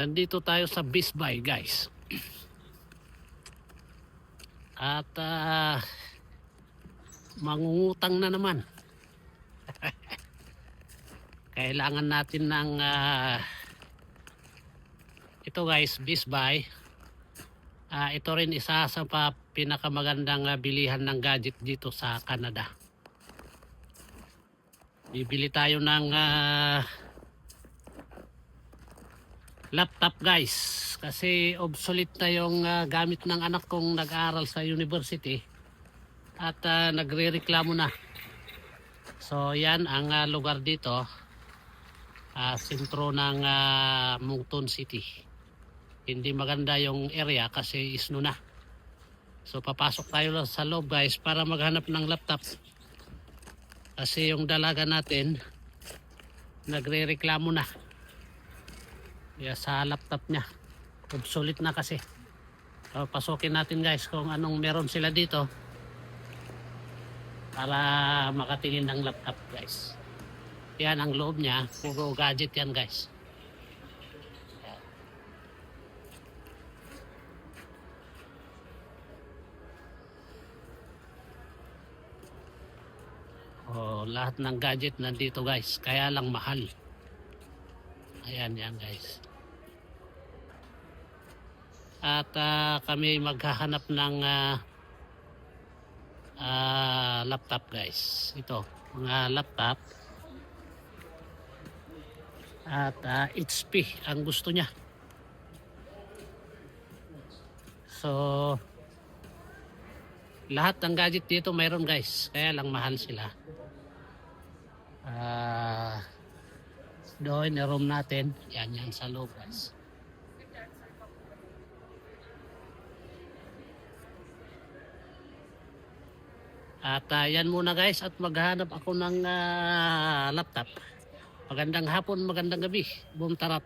Nandito tayo sa Best Buy, guys. At mangungutang na naman. Kailangan natin ng ito guys, Best Buy. Ito rin isa sa pinakamagandang bilihan ng gadget dito sa Canada. Bibili tayo ng laptop, guys, kasi obsolete na yung gamit ng anak kong nag-aaral sa university at nagre-reklamo na. So yan ang lugar dito, sentro ng Moncton City. Hindi maganda yung area kasi isno na. So papasok tayo sa loob, guys, para maghanap ng laptop. Kasi yung dalaga natin nagre-reklamo na sa laptop niya. Obsolete na kasi. So pasukin natin, guys, kung anong meron sila dito para makatingin ng laptop, guys. Yan ang loob niya. Puro gadget yan, guys. Lahat ng gadget nandito, guys, kaya lang mahal. Ayan yan, guys. At kami maghahanap ng laptop, guys. Ito, mga laptop. At HP ang gusto niya. So lahat ng gadget dito mayroon, guys, kaya lang mahal sila. Doon yung room natin. Yan sa loob, guys. At yan muna, guys, at maghanap ako ng laptop. Magandang hapon, magandang gabi. Boom, tara.